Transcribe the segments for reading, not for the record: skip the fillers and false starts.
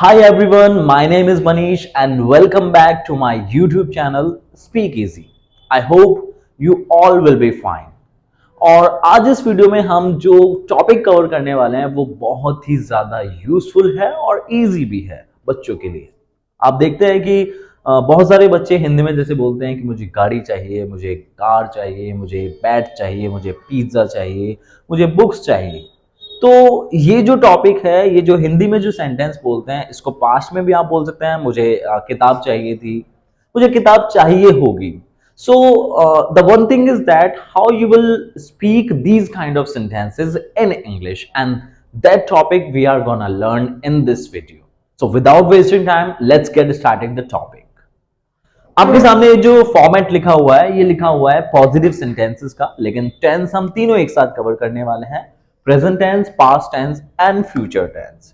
Hi everyone, my name is Manish and welcome back to my YouTube channel Speak Easy. I hope you all will be fine. और आज इस video में हम जो topic cover करने वाले हैं वो बहुत ही ज़्यादा यूजफुल है और इजी भी है बच्चों के लिए। आप देखते हैं कि बहुत सारे बच्चे हिंदी में जैसे बोलते हैं कि मुझे गाड़ी चाहिए, मुझे कार चाहिए, मुझे बैट चाहिए, मुझे पिज्ज़ा चाहिए, मुझे बुक्स चाहिए। तो ये जो टॉपिक है, ये जो हिंदी में जो सेंटेंस बोलते हैं, इसको पास्ट में भी आप बोल सकते हैं, मुझे किताब चाहिए थी, मुझे किताब चाहिए होगी। So the one thing is that how you will speak these kind of sentences in English, and that topic we are gonna learn in this video. So without wasting time, let's get started the topic. आपके सामने ये जो format लिखा हुआ है, ये लिखा हुआ है पॉजिटिव सेंटेंसेस का, लेकिन टेंस हम तीनों एक साथ कवर करने वाले हैं, present tense, past tense and future tense.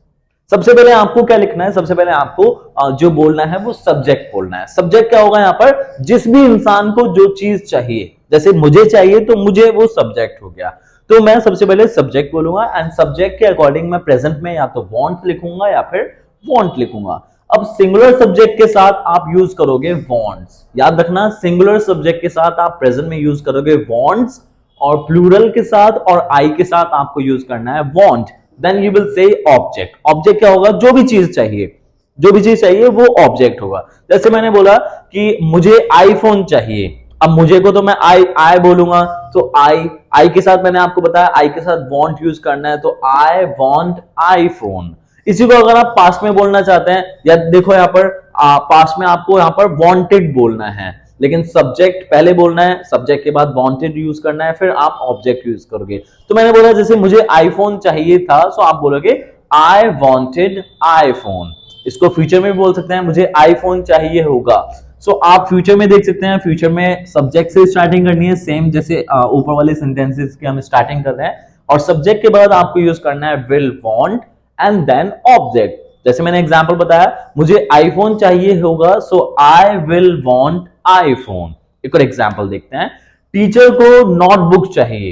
सबसे पहले आपको क्या लिखना है? सबसे पहले आपको जो बोलना है वो सब्जेक्ट बोलना है। सब्जेक्ट क्या होगा यहाँ पर? जिस भी इंसान को जो चीज चाहिए, जैसे मुझे चाहिए तो मुझे वो सब्जेक्ट हो गया। तो मैं सबसे पहले सब्जेक्ट बोलूंगा एंड सब्जेक्ट के अकॉर्डिंग मैं प्रेजेंट में या तो वांट लिखूंगा या फिर वांट लिखूंगा। अब सिंगुलर सब्जेक्ट के साथ आप यूज करोगे वांट्स। याद रखना, सिंगुलर सब्जेक्ट के साथ आप प्रेजेंट में यूज करोगे वांट्स, और प्लूरल के साथ और आई के साथ आपको यूज करना है want. Then you will say object. Object क्या होगा? जो भी चीज चाहिए, जो भी चीज चाहिए वो ऑब्जेक्ट होगा। जैसे मैंने बोला कि मुझे आईफोन चाहिए, अब मुझे को तो मैं आई बोलूंगा, तो आई के साथ मैंने आपको बताया आई के साथ वांट यूज करना है, तो आई वांट आईफोन। इसी को अगर आप पास्ट में बोलना चाहते हैं, या देखो यहाँ पर पास्ट में आपको यहाँ पर वांटेड बोलना है, लेकिन सब्जेक्ट पहले बोलना है, सब्जेक्ट के बाद वांटेड यूज करना है, फिर आप ऑब्जेक्ट यूज करोगे। तो मैंने बोला जैसे मुझे आईफोन चाहिए था, सो आप बोलोगे आई वांटेड आईफोन। इसको फ्यूचर में भी बोल सकते हैं, मुझे आईफोन चाहिए होगा। सो आप फ्यूचर में देख सकते हैं, फ्यूचर में सब्जेक्ट से स्टार्टिंग करनी है, सेम जैसे ऊपर वाले सेंटेंसेस की हम स्टार्टिंग कर रहे हैं, और सब्जेक्ट के बाद आपको यूज करना है will want and then object. जैसे मैंने एग्जांपल बताया, मुझे आईफोन चाहिए होगा, so I will want iPhone. एक और एग्जांपल देखते हैं। टीचर को नोटबुक चाहिए,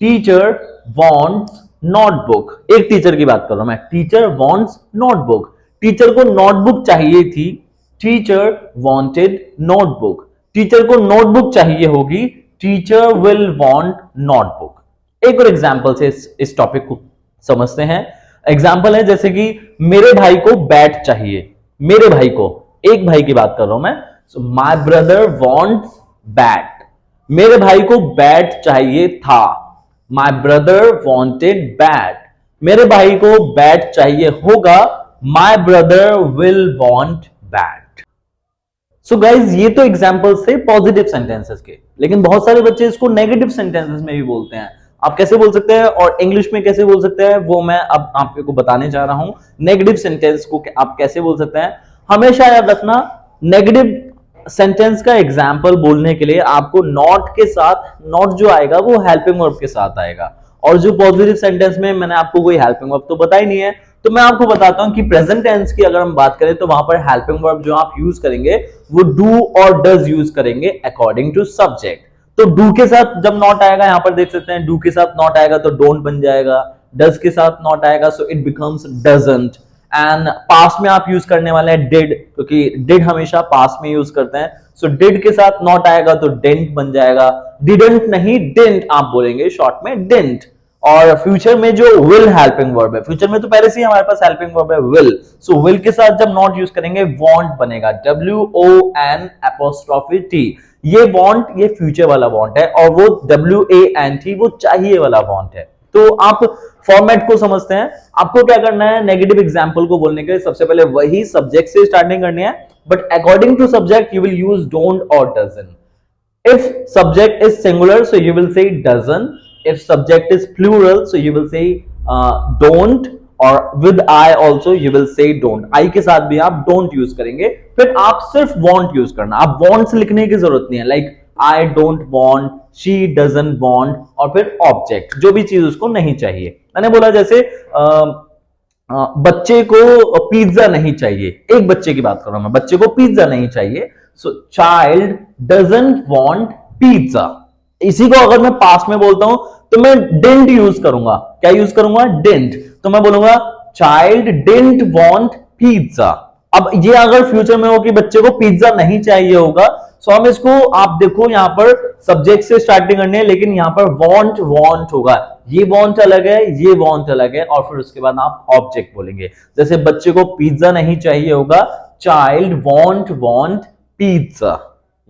टीचर वांट्स नोटबुक। एक टीचर की बात कर रहा हूं मैं, टीचर वांट्स नोटबुक। टीचर को नोटबुक चाहिए थी, टीचर वांटेड नोटबुक। टीचर को नोटबुक चाहिए होगी, टीचर विल वांट नोटबुक। एक और एग्जांपल से इस टॉपिक को समझते हैं। एग्जाम्पल है जैसे कि मेरे भाई को बैट चाहिए, मेरे भाई को, एक भाई की बात कर रहा हूं मैं। So my brother wants bat. मेरे भाई को बैट चाहिए था, माय ब्रदर वांटेड बैट। मेरे भाई को बैट चाहिए होगा, my brother will want bat. So guys, ये तो एग्जाम्पल्स थे पॉजिटिव सेंटेंसेस के, लेकिन बहुत सारे बच्चे इसको नेगेटिव सेंटेंसेस में भी बोलते हैं। आप कैसे बोल सकते हैं और इंग्लिश में कैसे बोल सकते हैं, वो मैं अब आपको बताने जा रहा हूं। नेगेटिव सेंटेंस को आप कैसे बोल सकते हैं, हमेशा याद रखना, नेगेटिव सेंटेंस का एग्जाम्पल बोलने के लिए आपको नॉट के साथ, नॉट जो आएगा वो हेल्पिंग वर्ब के साथ आएगा। और जो पॉजिटिव सेंटेंस में मैंने आपको कोई हेल्पिंग वर्ब तो बता ही नहीं है, तो मैं आपको बताता हूं कि प्रेजेंट टेंस की अगर हम बात करें तो वहां पर हेल्पिंग वर्ब जो आप यूज करेंगे वो डू और डज यूज करेंगे अकॉर्डिंग टू सब्जेक्ट। तो डू के साथ जब नॉट आएगा, यहां पर देख सकते हैं, डू के साथ नॉट आएगा तो डोंट बन जाएगा। डज के साथ नॉट आएगा so it becomes doesn't. And past में आप यूज करने वाले हैं डिड, क्योंकि डिड हमेशा पास्ट में यूज करते हैं। सो डिड के साथ नॉट आएगा तो डेंट बन जाएगा। डिडंट नहीं, डेंट आप बोलेंगे शॉर्ट में, डेंट। और फ्यूचर में जो विल हेल्पिंग वर्ब है, फ्यूचर में तो पहले से ही हमारे पास हेल्पिंग वर्ब है विल, सो विल के साथ जब नॉट यूज करेंगे वांट बनेगा, WON''T। ये वांट, ये फ्यूचर वाला वांट है, और वो WANT वो चाहिए वाला वांट है। तो आप फॉर्मेट को समझते हैं। आपको क्या करना है, नेगेटिव एग्जांपल को बोलने के लिए सबसे पहले वही सब्जेक्ट से स्टार्टिंग करनी है, but according to subject you will use don't और doesn't. If subject is singular, so you will say doesn't. If subject is plural, so you will say don't, or with I also you will say don't. I के साथ भी आप don't use करेंगे। फिर आप सिर्फ want use करना, आप want लिखने की जरूरत नहीं है, like I don't want, she doesn't want, और फिर object, जो भी चीज उसको नहीं चाहिए। मैंने बोला जैसे बच्चे को पिज्जा नहीं चाहिए, एक बच्चे की बात कर रहा हूं मैं, बच्चे को पिज्जा नहीं चाहिए, सो चाइल्ड डजंट वांट पिज्जा। इसी को अगर मैं पास्ट में बोलता हूं तो मैं डिडंट यूज करूंगा। क्या यूज करूंगा? डिडंट। तो मैं बोलूंगा चाइल्ड डिडंट वांट पिज्जा। अब ये अगर फ्यूचर में हो कि बच्चे को पिज्जा नहीं चाहिए होगा, सो हम इसको, आप देखो यहाँ पर सब्जेक्ट से स्टार्टिंग करनी है, लेकिन यहाँ पर वांट वांट होगा, ये वांट अलग है, ये वांट अलग है, और फिर उसके बाद आप ऑब्जेक्ट बोलेंगे। जैसे बच्चे को पिज्जा नहीं चाहिए होगा, चाइल्ड वांट वांट पिज्जा।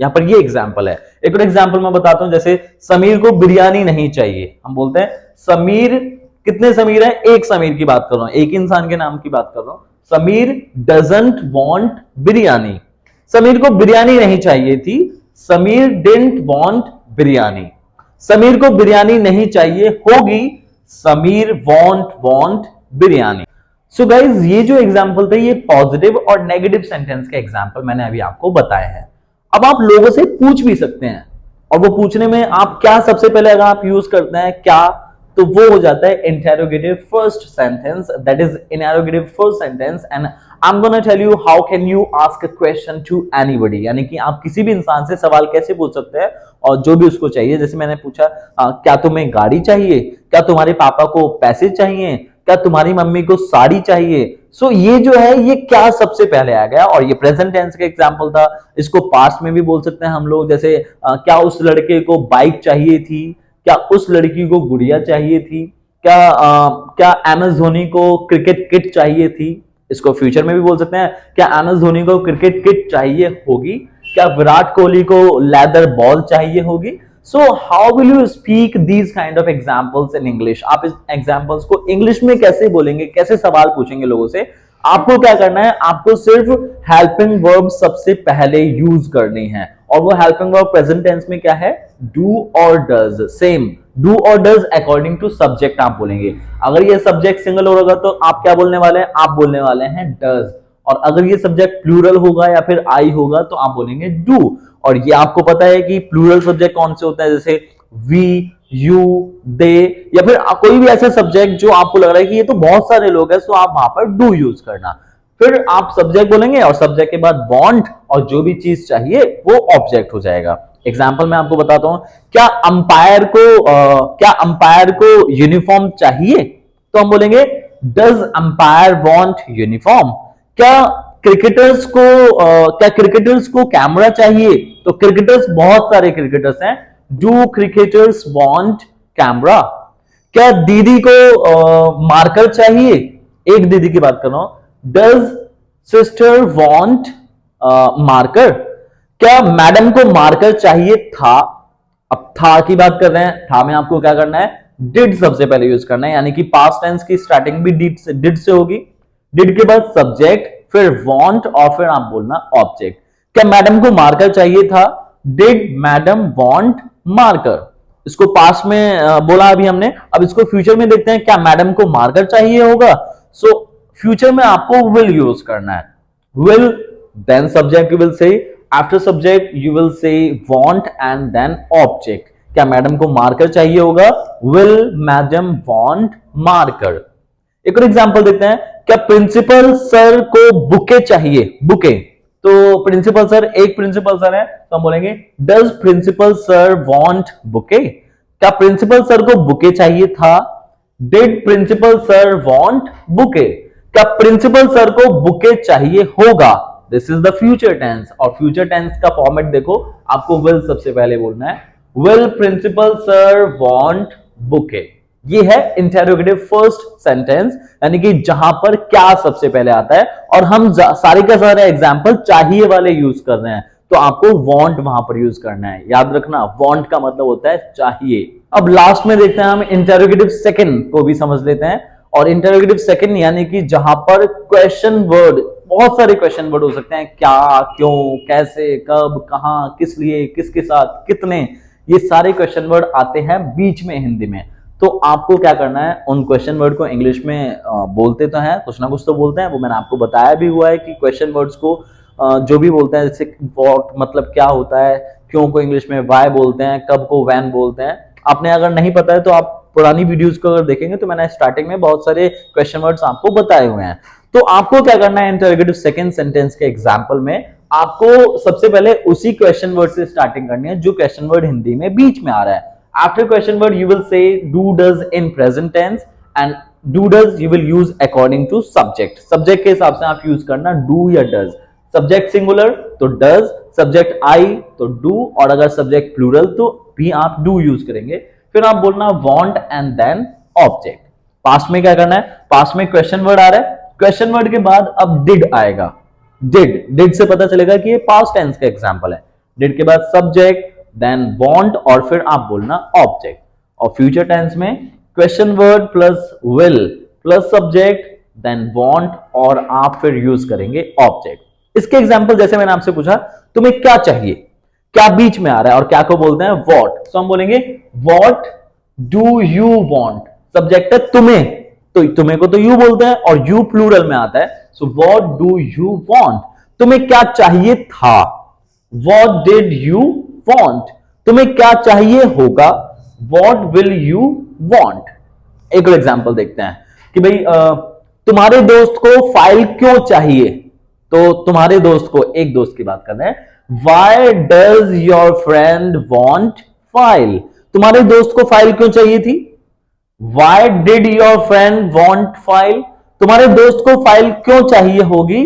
यहां पर ये एग्जाम्पल है। एक और एग्जाम्पल मैं बताता हूं, जैसे समीर को बिरयानी नहीं चाहिए, हम बोलते हैं समीर, कितने समीर है, एक समीर की बात कर रहा हूं, एक इंसान के नाम की बात कर रहा हूं। समीर डजंट वांट बिरयानी, समीर को बिरयानी नहीं चाहिए थी, समीर डिडंट वांट बिरयानी। समीर को बिरयानी नहीं चाहिए होगी, Sameer want biryani. So guys, ये जो एग्जाम्पल थे ये पॉजिटिव और नेगेटिव सेंटेंस के एग्जाम्पल मैंने अभी आपको बताए हैं। अब आप लोगों से पूछ भी सकते हैं, और वो पूछने में आप क्या सबसे पहले अगर आप यूज करते हैं क्या, तो वो हो जाता है interrogative first sentence, that is interrogative first sentence. And I am gonna tell you how can you ask a question to anybody, यानी कि आप किसी भी इंसान से सवाल कैसे पूछ सकते हैं और जो भी उसको चाहिए। जैसे मैंने पूछा क्या तुम्हें गाड़ी चाहिए, क्या तुम्हारे पापा को पैसे चाहिए, क्या तुम्हारी मम्मी को साड़ी चाहिए। सो ये जो है ये क्या सबसे पहले आ गया, और ये प्रेजेंट टेंस का एग्जांपल था। इसको पास्ट में भी बोल सकते हैं हम लोग, जैसे क्या उस लड़के को बाइक चाहिए थी, क्या उस लड़की को गुड़िया चाहिए थी, क्या एम एस धोनी को क्रिकेट किट चाहिए थी। इसको फ्यूचर में भी बोल सकते हैं, क्या एम एस धोनी को क्रिकेट किट चाहिए होगी, क्या विराट कोहली को लेदर बॉल चाहिए होगी। So how will you speak these kind of examples in English, आप इस एग्जाम्पल्स को इंग्लिश में कैसे बोलेंगे, कैसे सवाल पूछेंगे लोगों से। आपको क्या करना है, आपको सिर्फ हेल्पिंग वर्ब सबसे पहले यूज करनी है, और वो हेल्पिंग वर्ब प्रेजेंट टेंस में क्या है, डू और डज। सेम डू और डज अकॉर्डिंग टू सब्जेक्ट आप बोलेंगे। अगर ये सब्जेक्ट सिंगल होगा तो आप क्या बोलने वाले हैं, आप बोलने वाले हैं डज, और अगर ये सब्जेक्ट प्लूरल होगा या फिर आई होगा तो आप बोलेंगे डू। और ये आपको पता है कि प्लूरल सब्जेक्ट कौन से होता है, जैसे वी, यू, दे, या फिर कोई भी ऐसा सब्जेक्ट जो आपको लग रहा है कि ये तो बहुत सारे लोग हैं, सो आप वहां पर डू यूज करना। फिर आप सब्जेक्ट बोलेंगे और सब्जेक्ट के बाद वांट, और जो भी चीज चाहिए वो ऑब्जेक्ट हो जाएगा। एग्जाम्पल मैं आपको बताता हूं, क्या अंपायर को यूनिफॉर्म चाहिए, तो हम बोलेंगे डज अंपायर वांट यूनिफॉर्म। क्या क्रिकेटर्स को कैमरा चाहिए, तो क्रिकेटर्स बहुत सारे क्रिकेटर्स हैं, डू क्रिकेटर्स वांट कैमरा। क्या दीदी को मार्कर चाहिए, एक दीदी की बात कर रहा हूं, डज सिस्टर वांट मार्कर। क्या मैडम को मार्कर चाहिए था, अब था की बात कर रहे हैं, था में आपको क्या करना है, डिड सबसे पहले यूज करना है, यानी कि पास्ट टेंस की स्टार्टिंग भी डिड से होगी, डिड के बाद सब्जेक्ट, फिर वांट, और फिर आप बोलना ऑब्जेक्ट। क्या मैडम को मार्कर चाहिए था, डिड मैडम वांट मार्कर। इसको पास्ट में बोला अभी हमने, अब इसको फ्यूचर में देखते हैं, क्या मैडम को मार्कर चाहिए होगा। सो फ्यूचर में आपको विल यूज करना है, will, then subject you will say, after subject you will say want, and then object. क्या मैडम को मार्कर चाहिए होगा, विल मैडम वांट मार्कर। एक और एग्जांपल देखते हैं, क्या प्रिंसिपल सर को बुके चाहिए, बुके, तो प्रिंसिपल सर, एक प्रिंसिपल सर है तो हम बोलेंगे does principal sir want bouquet. क्या प्रिंसिपल सर को बुके चाहिए था, did principal sir want bouquet. क्या प्रिंसिपल सर को बुके चाहिए होगा, this is the future tense, और फ्यूचर टेंस का फॉर्मेट देखो, आपको विल सबसे पहले बोलना है, will principal sir want bouquet. ये है इंटेरोगेटिव फर्स्ट सेंटेंस, यानी कि जहां पर क्या सबसे पहले आता है, और हम सारे का सारे एग्जांपल चाहिए वाले यूज कर रहे हैं, तो आपको वांट वहां पर यूज करना है। याद रखना, वांट का मतलब होता है चाहिए। अब लास्ट में देखते हैं हम इंटेरोगेटिव सेकंड को भी समझ लेते हैं, और इंटेरोगेटिव सेकंड यानी कि जहां पर क्वेश्चन वर्ड, बहुत सारे क्वेश्चन वर्ड हो सकते हैं, क्या, क्यों, कैसे, कब, कहां, किस लिए, किसके साथ, कितने, ये सारे क्वेश्चन वर्ड आते हैं बीच में हिंदी में। तो आपको क्या करना है, उन क्वेश्चन वर्ड को इंग्लिश में बोलते तो हैं, कुछ ना कुछ तो बोलते हैं, वो मैंने आपको बताया भी हुआ है कि क्वेश्चन वर्ड्स को जो भी बोलते हैं, जैसे व्हाट मतलब क्या होता है, क्यों को इंग्लिश में व्हाई बोलते हैं, कब को व्हेन बोलते हैं। आपने अगर नहीं पता है तो आप पुरानी वीडियोस को अगर देखेंगे तो मैंने स्टार्टिंग में बहुत सारे क्वेश्चन वर्ड्स आपको बताए हुए हैं। तो आपको क्या करना है, इंटरोगेटिव सेकंड सेंटेंस के एग्जांपल में आपको सबसे पहले उसी क्वेश्चन वर्ड से स्टार्टिंग करनी है जो क्वेश्चन वर्ड हिंदी में बीच में आ रहा है। After question word, you will say do, does in present tense, and do does you will use according to subject, subject के हिसाब से आप यूज करना डू या डज। सब्जेक्ट सिंगुलर तो डज, सब्जेक्ट आई तो डू, और अगर सब्जेक्ट प्लूरल तो भी आप डू यूज करेंगे। फिर आप बोलना want and then object. Past में क्या करना है, पास्ट में क्वेश्चन वर्ड आ रहा है, क्वेश्चन वर्ड के बाद अब डिड आएगा। डिड से पता चलेगा कि ये पास्ट टेंस का एग्जांपल है। डिड के बाद सब्जेक्ट देन वांट और फिर आप बोलना ऑब्जेक्ट। और फ्यूचर टेंस में question word plus will plus subject then want और आप फिर यूज करेंगे ऑब्जेक्ट। इसके एग्जांपल जैसे मैंने आपसे पूछा तुम्हें क्या चाहिए, क्या बीच में आ रहा है और क्या को बोलते हैं व्हाट, तो हम बोलेंगे what do you want. Subject है तुम्हें, तो तुम्हें को तो यू बोलते हैं और यू प्लूरल में आता है, so what do you want, तुम्हें क्या चाहिए था। व्हाट डिड यू वांट, तुम्हें क्या चाहिए होगा। What will you want. एक और एग्जांपल देखते हैं कि भाई तुम्हारे दोस्त को फाइल क्यों चाहिए, तो तुम्हारे दोस्त को, एक दोस्त की बात कर रहे हैं, Why does your friend want file? तुम्हारे दोस्त को फाइल क्यों चाहिए थी। Why did your friend want file? तुम्हारे दोस्त को फाइल क्यों चाहिए होगी।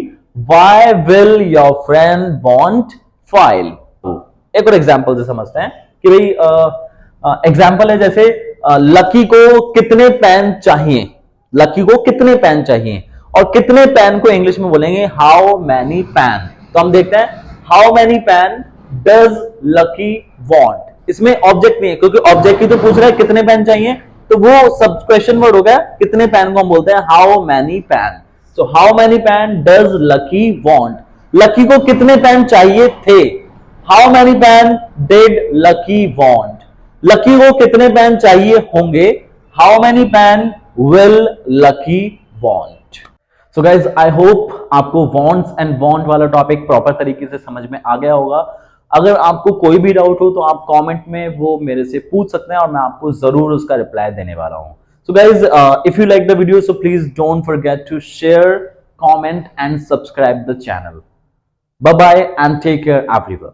Why will your friend want file? एक और एग्जांपल से समझते हैं कि भाई एग्जांपल है जैसे लकी को कितने पेन चाहिए, लकी को कितने पेन चाहिए, और कितने पेन को इंग्लिश में बोलेंगे हाउ मैनी पेन। तो हम देखते हैं how many pen does Lucky want. इसमें ऑब्जेक्ट नहीं है क्योंकि ऑब्जेक्ट ही तो पूछ रहा है कितने पेन चाहिए, तो वो सब क्वेश्चन वर्ड हो गया, कितने पेन को हम बोलते हैं how many pen. So how many pen does Lucky want, Lucky को कितने पेन चाहिए थे। How many pen did Lucky want, Lucky को कितने पेन चाहिए होंगे। How many pen will Lucky want. So guys I hope आपको वांट्स एंड वांट वाला टॉपिक प्रॉपर तरीके से समझ में आ गया होगा। अगर आपको कोई भी डाउट हो तो आप कमेंट में वो मेरे से पूछ सकते हैं और मैं आपको जरूर उसका रिप्लाई देने वाला हूं। So guys if you like the video so please don't forget to share, comment and subscribe the channel. Bye bye and take care everyone.